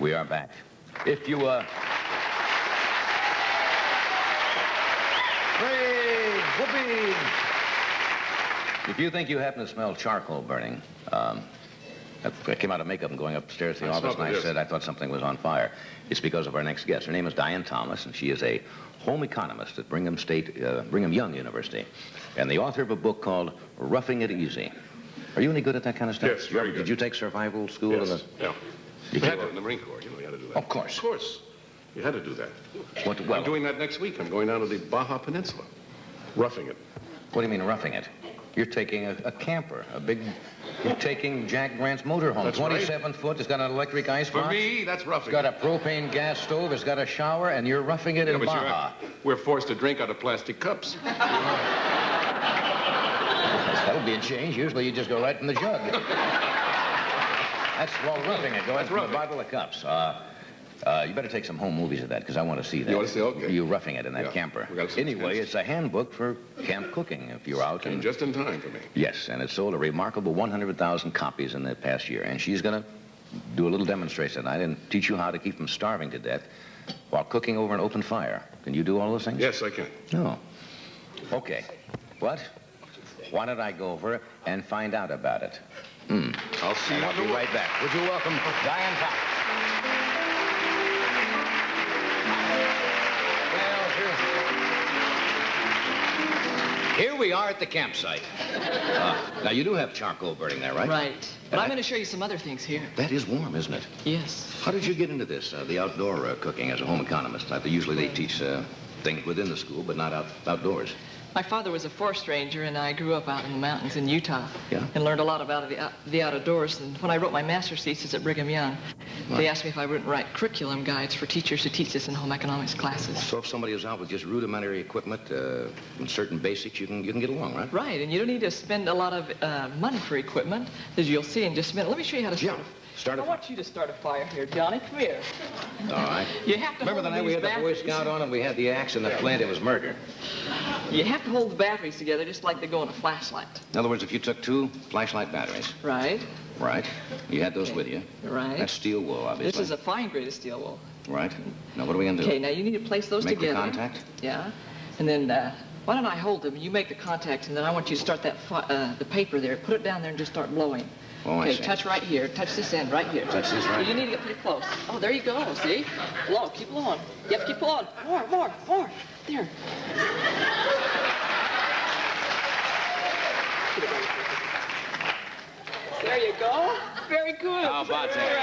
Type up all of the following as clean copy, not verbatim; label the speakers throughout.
Speaker 1: We are back. If you, Hooray! Whoopee! If you think you happen to smell charcoal burning, I came out of makeup and going upstairs to the office, and I said I thought something was on fire. It's because of our next guest. Her name is Dian Thomas, and she is a home economist at Brigham Young University, and the author of a book called Roughing It Easy. Are you any good at that kind of stuff?
Speaker 2: Yes, very good.
Speaker 1: Did you take survival school?
Speaker 2: Yes, yeah. You had to in the Marine Corps. You know, you had to do that.
Speaker 1: Of course.
Speaker 2: Of course. You had to do that.
Speaker 1: Well,
Speaker 2: I'm doing that next week. I'm going down to the Baja Peninsula. Roughing it.
Speaker 1: What do you mean, roughing it? You're taking a camper, you're taking Jack Grant's motorhome.
Speaker 2: That's
Speaker 1: 27
Speaker 2: right.
Speaker 1: foot, it's got an electric icebox.
Speaker 2: For me, that's roughing
Speaker 1: It's got a propane gas stove, it's got a shower, and you're roughing it in Baja.
Speaker 2: We're forced to drink out of plastic cups.
Speaker 1: That'll be a change. Usually you just go right in the jug. That's called roughing it. Go ahead from the bottle of cups. You better take some home movies of that, because I want to see that.
Speaker 2: You want to see? Okay.
Speaker 1: You roughing it in that camper. Anyway, it's a handbook for camp cooking, if you're out.
Speaker 2: Came just in time for me.
Speaker 1: Yes, and it sold a remarkable 100,000 copies in the past year. And she's going to do a little demonstration tonight and teach you how to keep them starving to death while cooking over an open fire. Can you do all those things?
Speaker 2: Yes, I can.
Speaker 1: No. Okay. What? Why don't I go over and find out about it?
Speaker 2: I'll see you.
Speaker 1: I'll be right back. Would you welcome Dian Thomas? Here we are at the campsite. Now, you do have charcoal burning there, right?
Speaker 3: Right. But I'm going to show you some other things here.
Speaker 1: That is warm, isn't it?
Speaker 3: Yes.
Speaker 1: How did you get into this, the outdoor cooking as a home economist? Usually they teach things within the school, but not outdoors.
Speaker 3: My father was a forest ranger, and I grew up out in the mountains in Utah.
Speaker 1: Yeah?
Speaker 3: And learned a lot about the outdoors. And when I wrote my master's thesis at Brigham Young, they asked me if I wouldn't write curriculum guides for teachers to teach this in home economics classes.
Speaker 1: So if somebody is out with just rudimentary equipment and certain basics, you can get along, right?
Speaker 3: Right, and you don't need to spend a lot of money for equipment, as you'll see in just a minute. Let me show you how to start. I want you to start a fire here, Johnny. Come here.
Speaker 1: All right.
Speaker 3: You have to
Speaker 1: Remember the night we had the Boy Scout on and we had the axe and the flint? It was murder.
Speaker 3: You have to hold the batteries together just like they go in a flashlight.
Speaker 1: In other words, if you took 2 flashlight batteries.
Speaker 3: Right.
Speaker 1: Right. You had those with you.
Speaker 3: Right.
Speaker 1: That's steel wool, obviously.
Speaker 3: This is a fine grade of steel wool.
Speaker 1: Right. Now, what are we going to do?
Speaker 3: Okay, now you need to place those
Speaker 1: Make
Speaker 3: together.
Speaker 1: Make the contact?
Speaker 3: Yeah. And then, why don't I hold them? You make the contacts, and then I want you to start that the paper there. Put it down there and just start blowing.
Speaker 1: Oh,
Speaker 3: okay, touch right here. Touch this end right here.
Speaker 1: Touch this right
Speaker 3: You need to get pretty close. Oh, there you go. See? Blow. Keep blowing. Yep, keep blowing. More. There. There you go. Very good.
Speaker 1: How about that?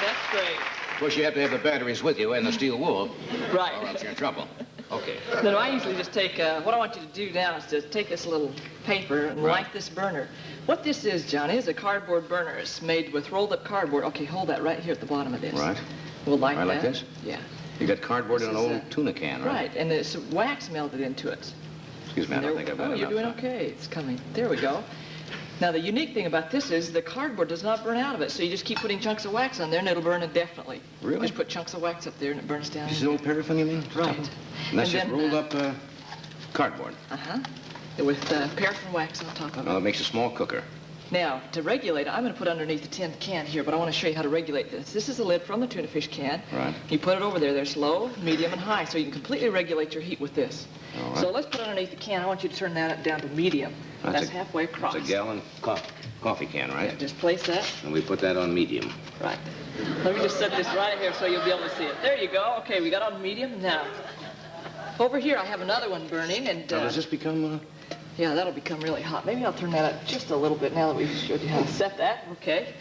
Speaker 3: That's great.
Speaker 1: Of course, you have to have the batteries with you and the steel wool.
Speaker 3: Right.
Speaker 1: Or else you're in trouble. Okay.
Speaker 3: Then I usually just take, what I want you to do now is to take this little paper and light this burner. What this is, Johnny, is a cardboard burner. It's made with rolled up cardboard. Okay, hold that right here at the bottom of this.
Speaker 1: Right.
Speaker 3: We'll light that.
Speaker 1: Like this?
Speaker 3: Yeah.
Speaker 1: You got cardboard in an old tuna can, right?
Speaker 3: Right, and there's wax melted into it.
Speaker 1: Excuse me, I don't think I've got enough.
Speaker 3: You're doing okay. It's coming. There we go. Now, the unique thing about this is the cardboard does not burn out of it, so you just keep putting chunks of wax on there, and it'll burn indefinitely.
Speaker 1: Really?
Speaker 3: Just put chunks of wax up there, and it burns down.
Speaker 1: This is old paraffin, you mean?
Speaker 3: Right.
Speaker 1: And that's just rolled up cardboard.
Speaker 3: Uh-huh. With paraffin wax on top of it.
Speaker 1: Well, it makes a small cooker.
Speaker 3: Now, to regulate, I'm going to put underneath the tin can here, but I want to show you how to regulate this. This is the lid from the tuna fish can.
Speaker 1: Right.
Speaker 3: You put it over there. There's low, medium, and high, so you can completely regulate your heat with this.
Speaker 1: All right.
Speaker 3: So let's put it underneath the can. I want you to turn that down to medium. That's halfway across.
Speaker 1: It's a gallon coffee can, right?
Speaker 3: Yeah, just place that.
Speaker 1: And we put that on medium.
Speaker 3: Right. Let me just set this right here so you'll be able to see it. There you go. Okay, we got on medium. Now, over here I have another one burning, and...
Speaker 1: Now, does this become...
Speaker 3: Yeah, that'll become really hot. Maybe I'll turn that up just a little bit now that we've showed you how to set that. Okay.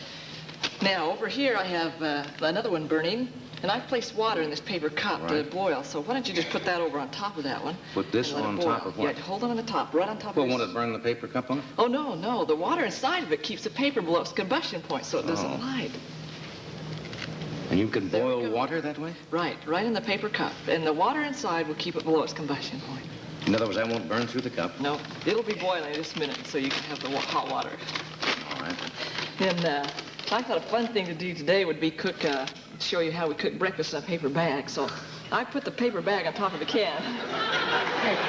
Speaker 3: Now, over here I have another one burning, and I've placed water in this paper cup to boil. So why don't you just put that over on top of that one?
Speaker 1: Put this on top of what?
Speaker 3: Yeah, hold on the top, right on top of
Speaker 1: Well,
Speaker 3: this.
Speaker 1: won't it burn the paper cup on it?
Speaker 3: Oh, no. The water inside of it keeps the paper below its combustion point so it doesn't light.
Speaker 1: And you can boil water that way?
Speaker 3: Right in the paper cup. And the water inside will keep it below its combustion point.
Speaker 1: In other words, that won't burn through the cup?
Speaker 3: No. It'll be boiling in just a minute so you can have the hot water.
Speaker 1: All right.
Speaker 3: Then I thought a fun thing to do today would be show you how we cook breakfast in a paper bag. So I put the paper bag on top of the can.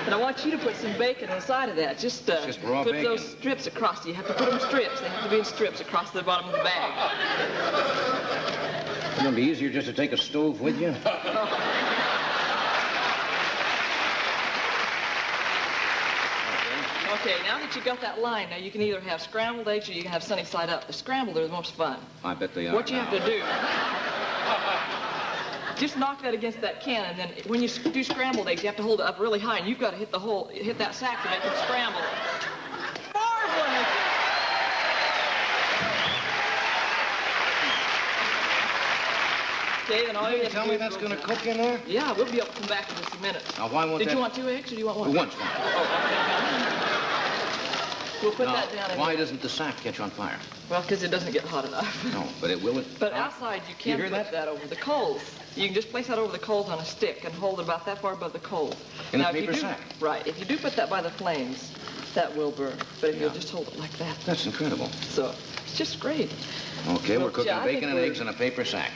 Speaker 3: And I want you to put some bacon inside of that. Just
Speaker 1: raw
Speaker 3: put
Speaker 1: bacon.
Speaker 3: those strips across. You have to put them strips. They have to be in strips across the bottom of the bag.
Speaker 4: It's gonna be easier just to take a stove with you.
Speaker 3: Okay, now that you got that line, now you can either have scrambled eggs or you can have sunny side up. The scrambled are the most fun.
Speaker 4: I bet they are.
Speaker 3: What you have to do, just knock that against that can, and then when you do scrambled eggs, you have to hold it up really high, and you've got to hit that sack to make them scramble. Marvelous! Okay, then all you have to
Speaker 4: Tell
Speaker 3: do
Speaker 4: me
Speaker 3: is
Speaker 4: that's
Speaker 3: go
Speaker 4: gonna
Speaker 3: to-
Speaker 4: cook in there?
Speaker 3: Yeah, we'll be able to come back in just a minute.
Speaker 4: Now, why won't
Speaker 3: Did
Speaker 4: that...
Speaker 3: you want 2 eggs, or do you want one?
Speaker 4: One's fine.
Speaker 3: We'll put
Speaker 4: Now,
Speaker 3: that down in
Speaker 4: why doesn't the sack catch on fire?
Speaker 3: Well, because it doesn't get hot enough.
Speaker 4: No, but it will...
Speaker 3: But outside, you can
Speaker 4: hear
Speaker 3: put that over the coals. You can just place that over the coals on a stick and hold it about that far above the coals.
Speaker 4: In a
Speaker 3: Now, if you
Speaker 4: paper
Speaker 3: do-
Speaker 4: sack?
Speaker 3: Right. If you do put that by the flames, that will burn. But if you'll just hold it like that.
Speaker 4: That's incredible.
Speaker 3: So, it's just great.
Speaker 4: Okay,
Speaker 3: Well,
Speaker 4: we're cooking
Speaker 3: yeah, I think
Speaker 4: bacon and
Speaker 3: we're-
Speaker 4: eggs in a paper sack.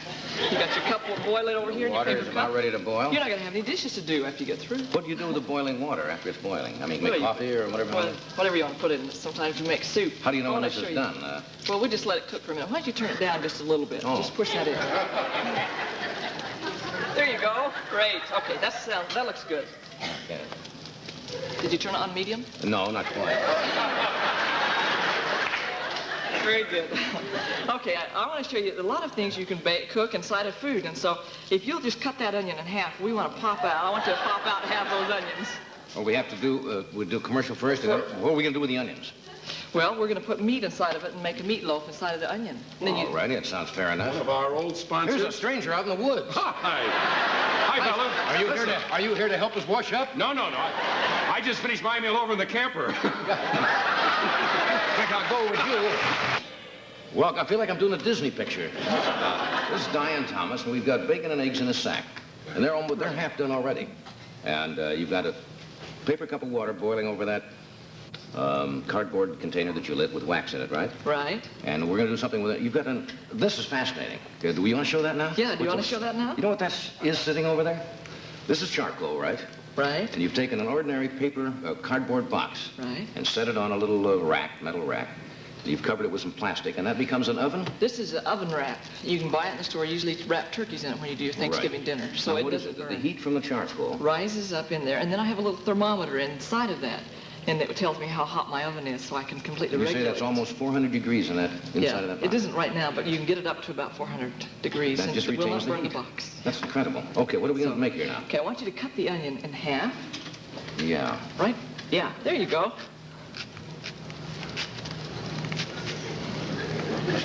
Speaker 3: You got your cup boiling over here in your
Speaker 4: Water
Speaker 3: paper
Speaker 4: is about
Speaker 3: cup.
Speaker 4: ready to boil.
Speaker 3: You're not going to have any dishes to do after you get through.
Speaker 4: What do you do with the boiling water after it's boiling? I mean,
Speaker 3: Well,
Speaker 4: make
Speaker 3: you-
Speaker 4: coffee or whatever.
Speaker 3: Well, whatever you want to put in. Sometimes you make soup.
Speaker 4: How do you know
Speaker 3: I
Speaker 4: when
Speaker 3: wanna
Speaker 4: this
Speaker 3: show
Speaker 4: is
Speaker 3: you.
Speaker 4: done?
Speaker 3: Well, we'll just let it cook for a minute. Why don't you turn it down just a little bit?
Speaker 4: Oh.
Speaker 3: Just push that in. There you go. Great. Okay, that looks good.
Speaker 4: Okay.
Speaker 3: Did you turn it on medium?
Speaker 4: No, not quite.
Speaker 3: Very good. Okay, I want to show you a lot of things you can cook inside of food. And so if you'll just cut that onion in half, we want to pop out. I want you to pop out half those onions.
Speaker 4: Well, we have to do, we'll do commercial first, and then what are we going to do with the onions?
Speaker 3: Well, we're going to put meat inside of it and make a meatloaf inside of the onion. And then
Speaker 4: All righty, it sounds fair enough.
Speaker 2: One of our old sponsors.
Speaker 4: Here's a stranger out in the woods.
Speaker 2: Hi. Hi, fella.
Speaker 4: Are you here to help us wash up?
Speaker 2: No. I just finished my meal over in the camper.
Speaker 4: Think I'll go with you. Well, I feel like I'm doing a Disney picture. This is Dian Thomas, and we've got bacon and eggs in a sack. And they're half done already. And you've got a paper cup of water boiling over that cardboard container that you lit with wax in it, right?
Speaker 3: Right.
Speaker 4: And we're going to do something with it. You've got this is fascinating. Do you want to show that now?
Speaker 3: Yeah, do you want to show that now?
Speaker 4: You know what that is sitting over there? This is charcoal, right?
Speaker 3: Right.
Speaker 4: And you've taken an ordinary paper cardboard box.
Speaker 3: Right.
Speaker 4: And set it on a little metal rack. You've covered it with some plastic, and that becomes an oven?
Speaker 3: This is an oven wrap. You can buy it in the store. Usually wrap turkeys in it when you do your Thanksgiving dinner. So
Speaker 4: Now,
Speaker 3: it
Speaker 4: what is
Speaker 3: doesn't
Speaker 4: it?
Speaker 3: burn.
Speaker 4: The heat from the charcoal.
Speaker 3: Rises up in there, and then I have a little thermometer inside of that, and it tells me how hot my oven is, so I can completely
Speaker 4: You say
Speaker 3: regulate.
Speaker 4: that's almost 400 degrees in that inside of that box.
Speaker 3: It isn't right now, but you can get it up to about 400 degrees,
Speaker 4: That
Speaker 3: and
Speaker 4: just
Speaker 3: it will
Speaker 4: retains
Speaker 3: not
Speaker 4: the
Speaker 3: burn the
Speaker 4: heat.
Speaker 3: box.
Speaker 4: That's incredible. Okay, what are we going to make here now?
Speaker 3: Okay, I want you to cut the onion in half.
Speaker 4: Yeah.
Speaker 3: Right? Yeah, there you go.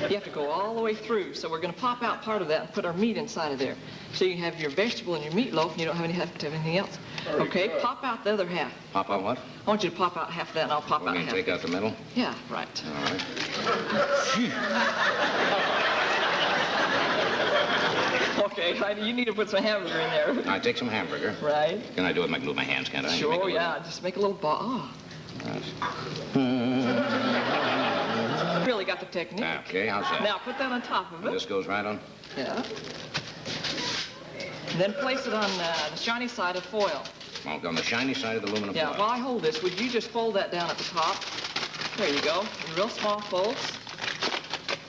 Speaker 3: You have to go all the way through, so we're going to pop out part of that and put our meat inside of there. So you have your vegetable and your meatloaf, and you don't have to have anything else. Okay, pop out the other half.
Speaker 4: Pop out what?
Speaker 3: I want you to pop out half of that, and I'll pop
Speaker 4: We're
Speaker 3: out
Speaker 4: going to
Speaker 3: half.
Speaker 4: take out the middle?
Speaker 3: Yeah, right.
Speaker 4: All right.
Speaker 3: Okay, you need to put some hamburger in there.
Speaker 4: I take some hamburger.
Speaker 3: Right.
Speaker 4: Can I do it with my hands, can't I? Make a
Speaker 3: Sure,
Speaker 4: little-
Speaker 3: yeah. Just make a little ball. Oh, really got the technique.
Speaker 4: Okay, how's that?
Speaker 3: Now put that on top of it.
Speaker 4: This goes right on.
Speaker 3: Yeah. And then place it on the shiny side of foil.
Speaker 4: On the shiny side of the aluminum
Speaker 3: Yeah,
Speaker 4: foil.
Speaker 3: while I hold this, would you just fold that down at the top? There you go. In real small folds.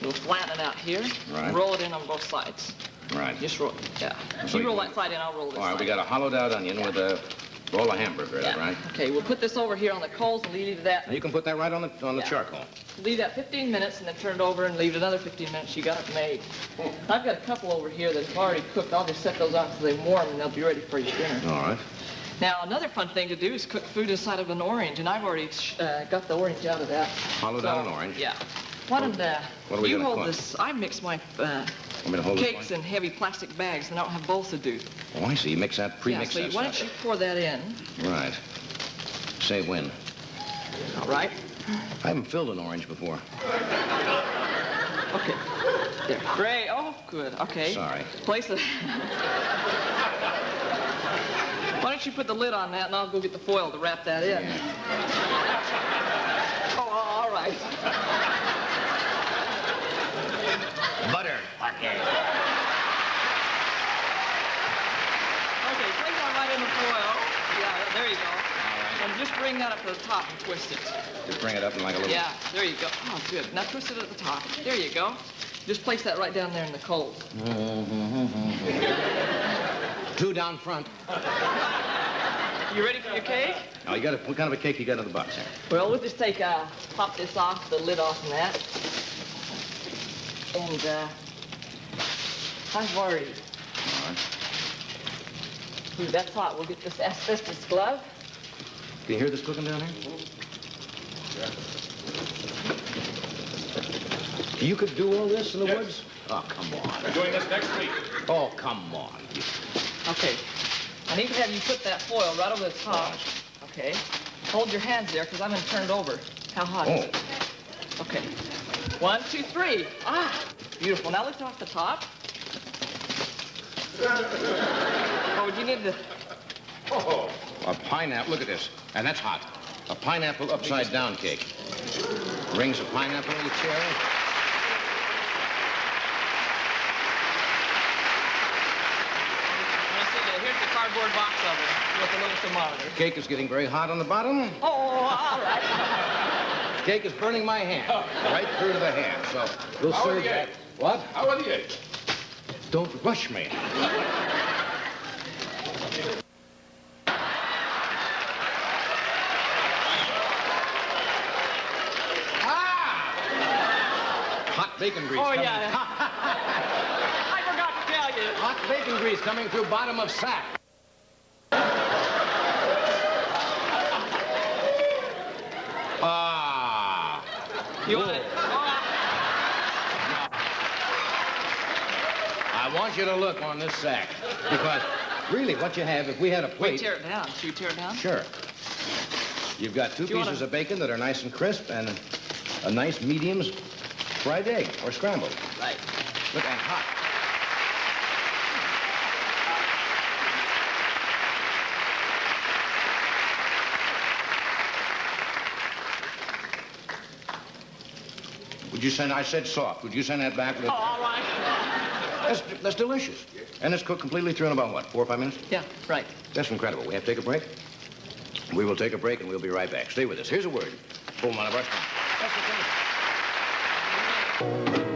Speaker 3: You'll flatten it out here.
Speaker 4: Right.
Speaker 3: And roll it in on both sides.
Speaker 4: Right.
Speaker 3: Just roll, yeah.
Speaker 4: So
Speaker 3: You roll
Speaker 4: you-
Speaker 3: that side in, I'll roll this
Speaker 4: All right,
Speaker 3: side.
Speaker 4: we got a hollowed out onion with a roll of hamburger in it,
Speaker 3: Yeah.
Speaker 4: right?
Speaker 3: Okay, we'll put this over here on the coals and leave that.
Speaker 4: And you can put that right on the
Speaker 3: Yeah.
Speaker 4: charcoal.
Speaker 3: Leave that 15 minutes and then turn it over and leave it another 15 minutes. You got it made. I've got a couple over here that have already cooked. I'll just set those out so they're warm and they'll be ready for your dinner.
Speaker 4: All right.
Speaker 3: Now, another fun thing to do is cook food inside of an orange, and I've already got the orange out of that.
Speaker 4: Hollowed out an orange.
Speaker 3: Yeah. Why don't
Speaker 4: What are we
Speaker 3: you
Speaker 4: gonna
Speaker 3: hold
Speaker 4: cook?
Speaker 3: this? I mix my
Speaker 4: Want me to hold this
Speaker 3: cakes in heavy plastic bags, and I don't have bowls to do.
Speaker 4: Oh, I see. You mix that,
Speaker 3: Yeah,
Speaker 4: pre-mix
Speaker 3: so
Speaker 4: that
Speaker 3: why don't
Speaker 4: stuff.
Speaker 3: you pour that in?
Speaker 4: Right. Say when.
Speaker 3: All right.
Speaker 4: I haven't filled an orange before.
Speaker 3: Okay. There. Great. Oh, good. Okay.
Speaker 4: Sorry.
Speaker 3: Place it. Why don't you put the lid on that, and I'll go get the foil to wrap that in.
Speaker 4: Yeah.
Speaker 3: Oh, all right.
Speaker 4: Butter.
Speaker 3: Okay, Well, yeah, there you go. And just bring that up to the top and twist it.
Speaker 4: Just bring it up in like a little...
Speaker 3: Yeah, there you go. Oh, good. Now twist it at the top. There you go. Just place that right down there in the coals.
Speaker 4: Two down front.
Speaker 3: You ready for your cake?
Speaker 4: Now, what kind of a cake you got in the box here?
Speaker 3: Well, we'll just pop this off, the lid off and that. And, I've already...
Speaker 4: All right.
Speaker 3: Ooh, that's hot. We'll get this asbestos glove.
Speaker 4: Can you hear this cooking down here? You could do all this in the woods? Oh, come on.
Speaker 5: We're doing this next week.
Speaker 4: Oh, come on.
Speaker 3: Okay. I need to have you put that foil right over the top. Okay. Hold your hands there, because I'm going to turn it over. How hot is it? Okay. 1, 2, 3. Ah, beautiful. Now lift off the top. Oh, would you need to...
Speaker 4: Oh, a pineapple. Look at this. And that's hot. A pineapple upside down cake. Rings of pineapple in the cherry.
Speaker 3: Here's the cardboard box oven with a little thermometer.
Speaker 4: Cake is getting very hot on the bottom.
Speaker 3: Oh, all right.
Speaker 4: Cake is burning my hand. Right through to the hand. So we'll
Speaker 5: How are
Speaker 4: serve
Speaker 5: the
Speaker 4: that.
Speaker 5: eggs?
Speaker 4: What?
Speaker 5: How are the eggs?
Speaker 4: Don't rush me. Hot bacon grease.
Speaker 3: Oh,
Speaker 4: coming-
Speaker 3: yeah. I forgot to tell you.
Speaker 4: Hot bacon grease coming through bottom of sack. Ah.
Speaker 3: You want it?
Speaker 4: I want you to look on this sack. Because really what you have, if we had a
Speaker 3: Wait,
Speaker 4: plate...
Speaker 3: tear it down. Should we tear it down?
Speaker 4: Sure. You've got two
Speaker 3: Do you
Speaker 4: pieces
Speaker 3: wanna-
Speaker 4: of bacon that are nice and crisp and a nice medium fried egg or scrambled.
Speaker 3: Right.
Speaker 4: Look, and hot. Would you send, I said soft. Would you send that back?
Speaker 3: Oh, all right.
Speaker 4: That's delicious. And it's cooked completely through in about, what, 4 or 5 minutes?
Speaker 3: Yeah, right.
Speaker 4: That's incredible. We have to take a break? We will take a break and we'll be right back. Stay with us. Here's a word. Pull one of our... That's the thing.